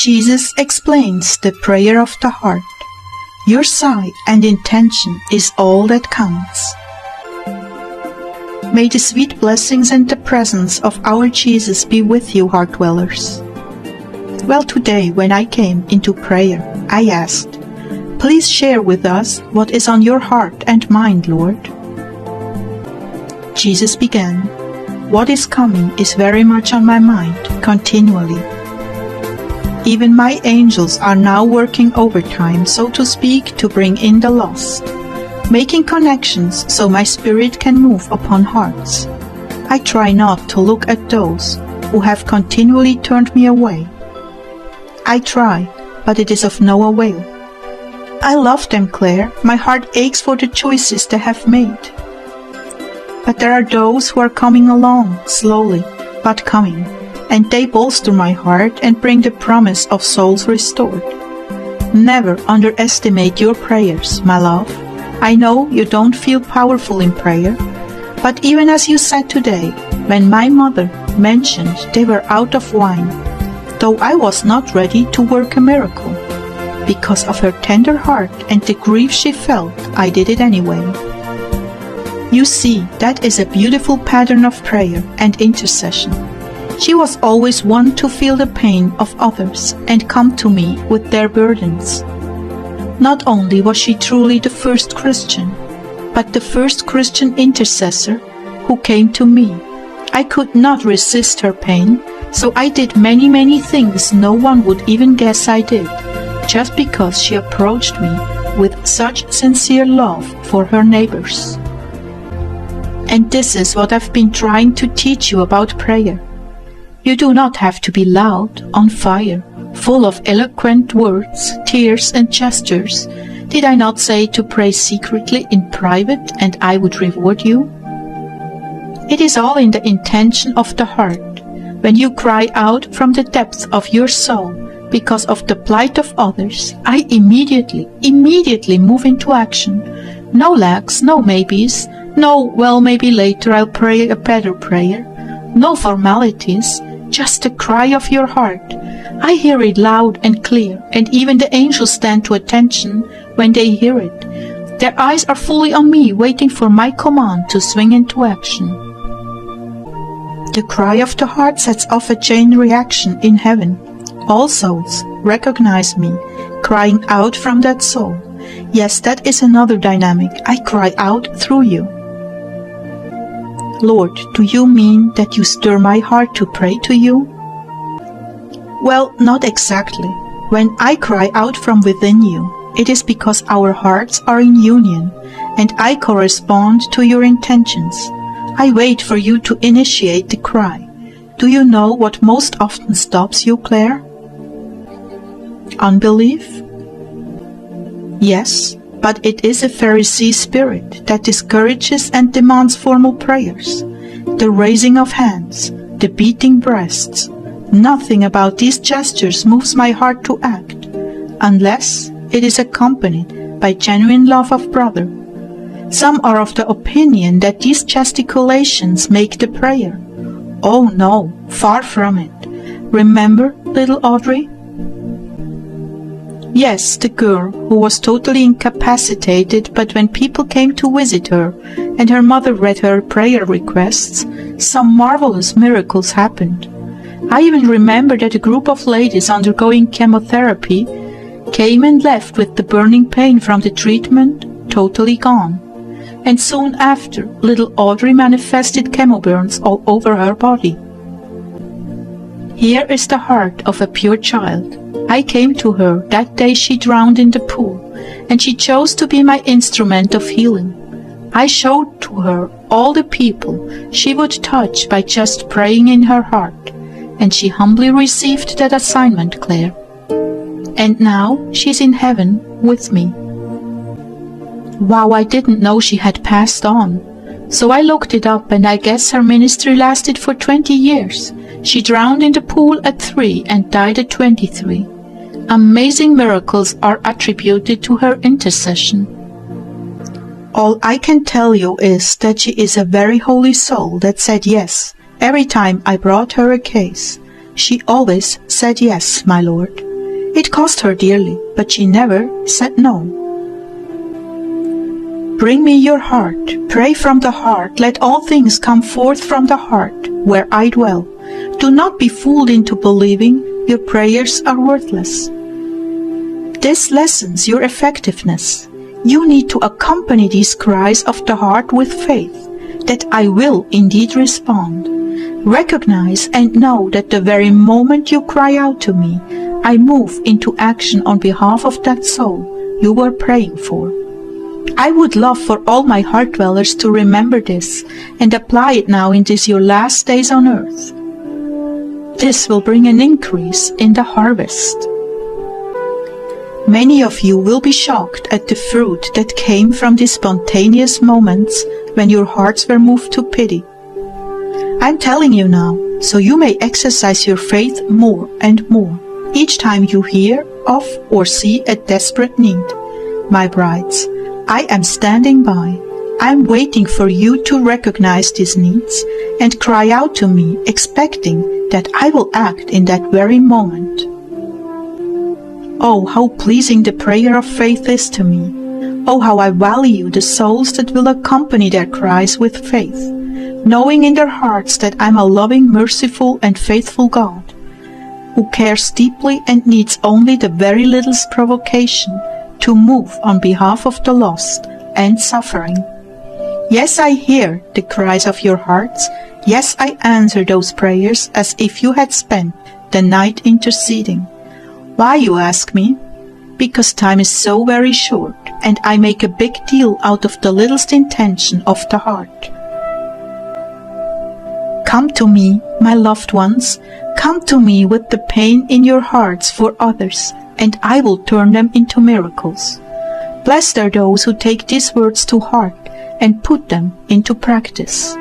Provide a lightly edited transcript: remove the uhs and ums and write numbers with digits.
Jesus explains the prayer of the heart. Your sigh and intention is all that counts. May the sweet blessings and the presence of our Jesus be with you, Heartdwellers. Well, today when I came into prayer, I asked, please share with us what is on your heart and mind, Lord. Jesus began, what is coming is very much on my mind, continually. Even my angels are now working overtime, so to speak, to bring in the lost, making connections so my spirit can move upon hearts. I try not to look at those who have continually turned me away. I try, but it is of no avail. I love them, Clare. My heart aches for the choices they have made. But there are those who are coming along, slowly, but coming, and they bolster my heart and bring the promise of souls restored. Never underestimate your prayers, my love. I know you don't feel powerful in prayer, but even as you said today, when my mother mentioned they were out of wine, though I was not ready to work a miracle, because of her tender heart and the grief she felt, I did it anyway. You see, that is a beautiful pattern of prayer and intercession. She was always one to feel the pain of others and come to me with their burdens. Not only was she truly the first Christian, but the first Christian intercessor who came to me. I could not resist her pain, so I did many things no one would even guess I did, just because she approached me with such sincere love for her neighbors. And this is what I've been trying to teach you about prayer. You do not have to be loud, on fire, full of eloquent words, tears and gestures. Did I not say to pray secretly in private and I would reward you? It is all in the intention of the heart. When you cry out from the depths of your soul because of the plight of others, I immediately move into action. No lags, no maybes, no, well, maybe later I'll pray a better prayer. No formalities, just the cry of your heart. I hear it loud and clear, and even the angels stand to attention when they hear it. Their eyes are fully on me, waiting for my command to swing into action. The cry of the heart sets off a chain reaction in heaven. All souls recognize me, crying out from that soul. Yes, that is another dynamic. I cry out through you. Lord, do you mean that you stir my heart to pray to you? Well, not exactly. When I cry out from within you, it is because our hearts are in union, and I correspond to your intentions. I wait for you to initiate the cry. Do you know what most often stops you, Clare? Unbelief? Yes, but it is a Pharisee spirit that discourages and demands formal prayers. The raising of hands, the beating breasts. Nothing about these gestures moves my heart to act, unless it is accompanied by genuine love of brother. Some are of the opinion that these gesticulations make the prayer. Oh no, far from it. Remember little Audrey? Yes, the girl who was totally incapacitated, but when people came to visit her and her mother read her prayer requests, some marvelous miracles happened. I even remember that a group of ladies undergoing chemotherapy came and left with the burning pain from the treatment totally gone. And soon after, little Audrey manifested chemo burns all over her body. Here is the heart of a pure child. I came to her that day she drowned in the pool, and she chose to be my instrument of healing. I showed to her all the people she would touch by just praying in her heart, and she humbly received that assignment, Clare. And now she's in heaven with me. Wow, I didn't know she had passed on. So I looked it up, and I guess her ministry lasted for 20 years. She drowned in the pool at 3 and died at 23. Amazing miracles are attributed to her intercession. All I can tell you is that she is a very holy soul that said yes. Every time I brought her a case, she always said yes, my Lord. It cost her dearly, but she never said no. Bring me your heart, pray from the heart, let all things come forth from the heart, where I dwell. Do not be fooled into believing your prayers are worthless. This lessens your effectiveness. You need to accompany these cries of the heart with faith, that I will indeed respond. Recognize and know that the very moment you cry out to me, I move into action on behalf of that soul you were praying for. I would love for all my heart dwellers to remember this and apply it now in these your last days on earth. This will bring an increase in the harvest. Many of you will be shocked at the fruit that came from these spontaneous moments when your hearts were moved to pity. I'm telling you now, so you may exercise your faith more and more each time you hear of or see a desperate need. My brides, I am standing by. I'm waiting for you to recognize these needs and cry out to me, expecting that I will act in that very moment. Oh, how pleasing the prayer of faith is to me. Oh, how I value the souls that will accompany their cries with faith, knowing in their hearts that I'm a loving, merciful, and faithful God, who cares deeply and needs only the very littlest provocation to move on behalf of the lost and suffering. Yes, I hear the cries of your hearts. Yes, I answer those prayers as if you had spent the night interceding. Why, you ask me? Because time is so very short, and I make a big deal out of the littlest intention of the heart. Come to me, my loved ones. Come to me with the pain in your hearts for others, and I will turn them into miracles. Blessed are those who take these words to heart and put them into practice.